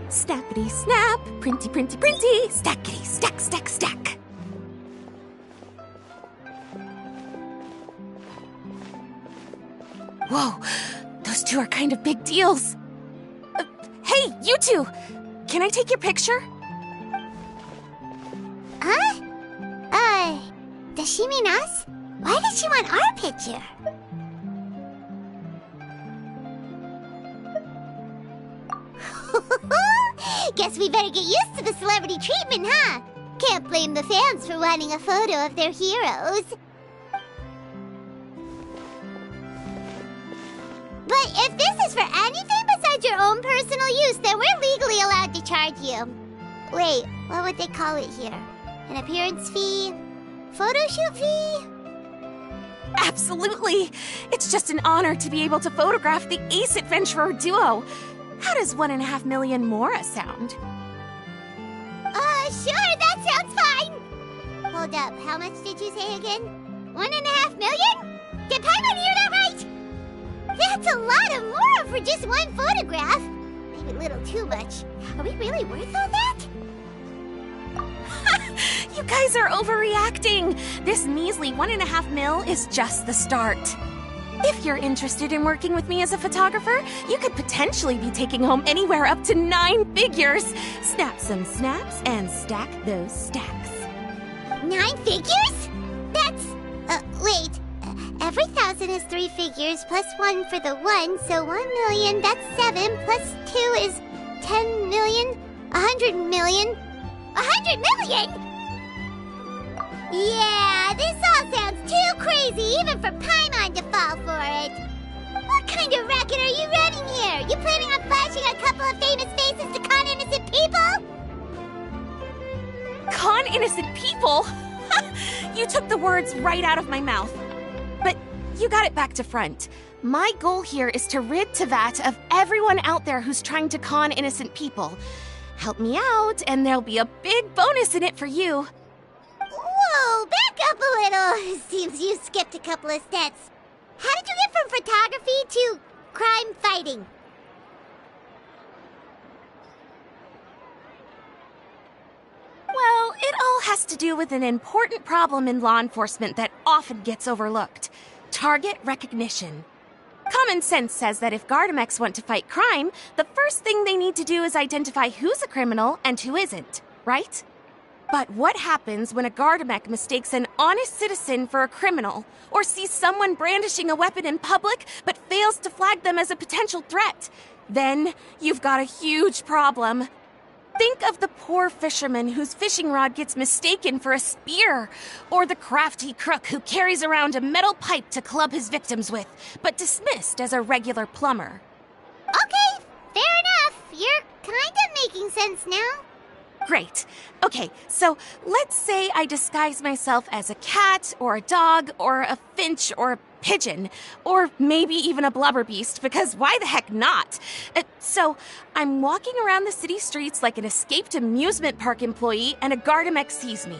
Snappity snap, printy printy printy, stackity stack stack stack. Whoa, those two are kind of big deals. Hey, you two! Can I take your picture? Huh? Does she mean us? Why did she want our picture? Guess we better get used to the celebrity treatment, huh? Can't blame the fans for wanting a photo of their heroes. But if this is for anything besides your own personal use, then we're legally allowed to charge you. Wait, what would they call it here? An appearance fee? Photo shoot fee? Absolutely! It's just an honor to be able to photograph the Ace Adventurer duo. How does 1.5 million more sound? Sure, that sounds fine! Hold up, how much did you say again? 1.5 million? Did Paimon hear that right? That's a lot of more for just one photograph. Maybe a little too much. Are we really worth all that? You guys are overreacting! This measly 1.5 mil is just the start. If you're interested in working with me as a photographer, you could potentially be taking home anywhere up to 9 figures. Snap some snaps and stack those stacks. 9 figures? That's... wait. Every 1,000 is 3 figures, plus 1 for the 1, so 1 million, that's 7, plus 2 is 10 million, 100 million... 100 million?! Yeah, this all sounds too crazy even for Paimon to fall for it. What kind of racket are you running here? You planning on flashing a couple of famous faces to con innocent people? Con innocent people? You took the words right out of my mouth. But you got it back to front. My goal here is to rid Tevat of everyone out there who's trying to con innocent people. Help me out, and there'll be a big bonus in it for you. Whoa, back up a little. Seems you skipped a couple of steps. How did you get from photography to crime fighting? Well, it all has to do with an important problem in law enforcement that often gets overlooked. Target recognition. Common sense says that if Gardamex want to fight crime, the first thing they need to do is identify who's a criminal and who isn't, right? But what happens when a Gardamex mistakes an honest citizen for a criminal, or sees someone brandishing a weapon in public but fails to flag them as a potential threat? Then you've got a huge problem. Think of the poor fisherman whose fishing rod gets mistaken for a spear, or the crafty crook who carries around a metal pipe to club his victims with, but dismissed as a regular plumber. Okay, fair enough. You're kind of making sense now. Great. Okay, so let's say I disguise myself as a cat, or a dog, or a finch, or a pigeon, or maybe even a blubber beast, because why the heck not? So I'm walking around the city streets like an escaped amusement park employee, and a Gardamex sees me.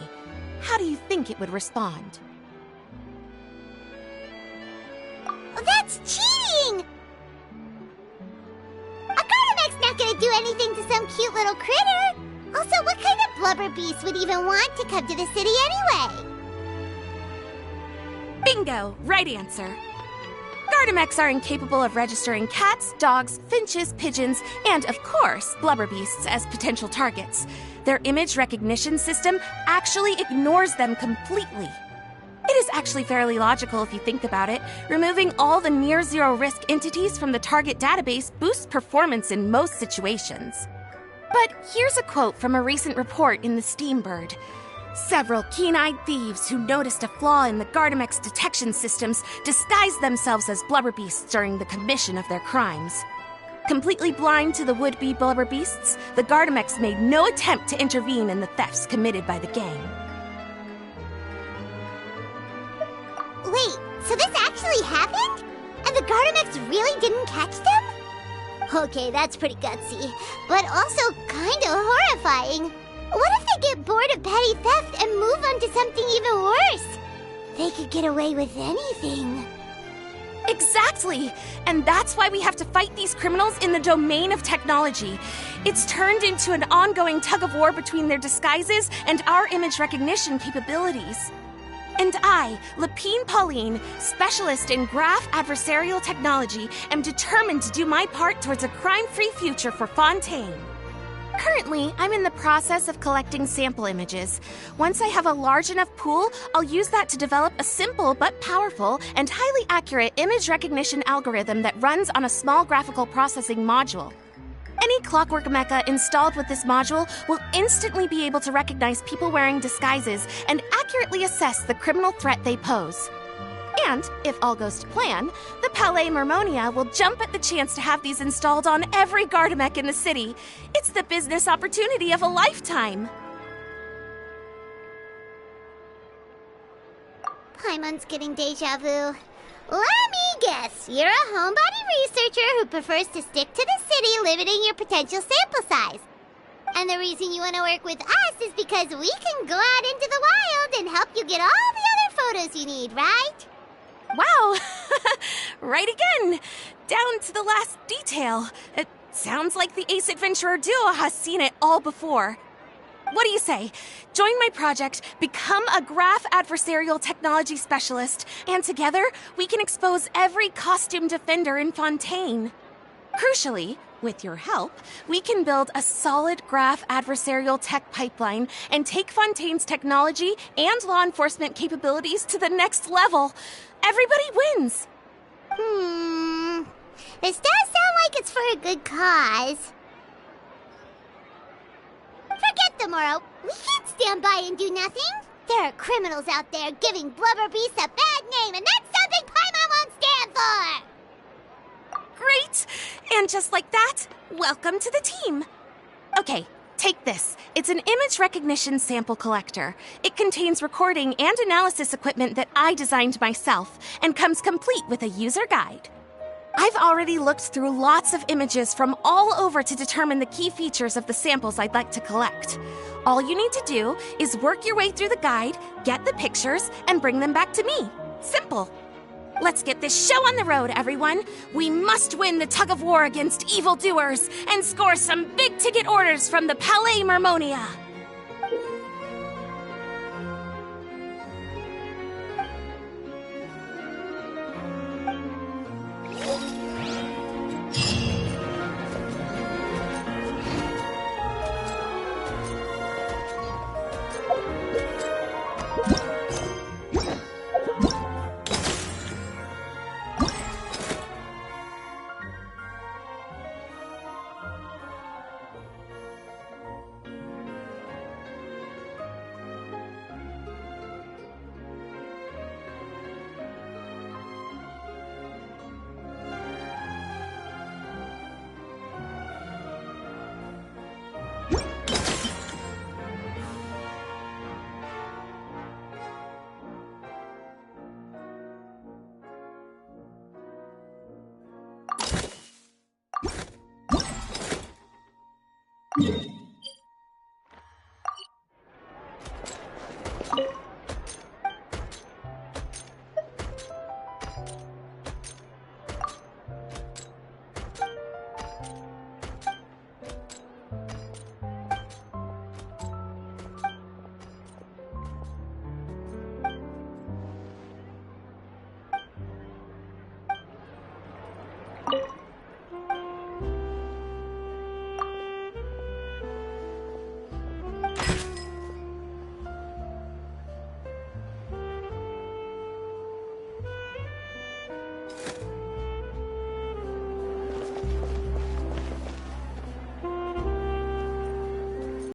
How do you think it would respond? That's cheating! A Gardamex not gonna do anything to some cute little critter. Also, what kind of blubber beast would even want to come to the city anyway? Bingo! Right answer. Gardamex are incapable of registering cats, dogs, finches, pigeons, and, of course, blubber beasts as potential targets. Their image recognition system actually ignores them completely. It is actually fairly logical if you think about it. Removing all the near-zero risk entities from the target database boosts performance in most situations. But here's a quote from a recent report in the Steambird. Several keen-eyed thieves who noticed a flaw in the Gardamex detection systems disguised themselves as blubber beasts during the commission of their crimes. Completely blind to the would-be blubber beasts, the Gardamex made no attempt to intervene in the thefts committed by the gang. Wait, so this actually happened? And the Gardamex really didn't catch them? Okay, that's pretty gutsy, but also kind of horrifying. What if they get bored of petty theft and move on to something even worse? They could get away with anything. Exactly! And that's why we have to fight these criminals in the domain of technology. It's turned into an ongoing tug-of-war between their disguises and our image recognition capabilities. And I, Lepine Pauline, specialist in graph adversarial technology, am determined to do my part towards a crime-free future for Fontaine. Currently, I'm in the process of collecting sample images. Once I have a large enough pool, I'll use that to develop a simple but powerful and highly accurate image recognition algorithm that runs on a small graphical processing module. Any clockwork mecha installed with this module will instantly be able to recognize people wearing disguises and accurately assess the criminal threat they pose. And, if all goes to plan, the Palais Mermonia will jump at the chance to have these installed on every Gardamek in the city. It's the business opportunity of a lifetime. Paimon's getting deja vu. Let me guess, you're a homebody researcher who prefers to stick to the city, limiting your potential sample size. And the reason you want to work with us is because we can go out into the wild and help you get all the other photos you need, right? Wow! Right again! Down to the last detail. It sounds like the Ace Adventurer duo has seen it all before. What do you say? Join my project, become a graph adversarial technology specialist, and together we can expose every costume defender in Fontaine. Crucially, with your help, we can build a solid graph adversarial tech pipeline and take Fontaine's technology and law enforcement capabilities to the next level. Everybody wins! This does sound like it's for a good cause. Forget tomorrow. We can't stand by and do nothing. There are criminals out there giving Blubber Beast a bad name, and that's something Paimon won't stand for! Great! And just like that, welcome to the team. Okay, take this. It's an image recognition sample collector. It contains recording and analysis equipment that I designed myself and comes complete with a user guide. I've already looked through lots of images from all over to determine the key features of the samples I'd like to collect. All you need to do is work your way through the guide, get the pictures, and bring them back to me. Simple. Let's get this show on the road, everyone. We must win the tug-of-war against evildoers and score some big-ticket orders from the Palais Mermonia. Yeah.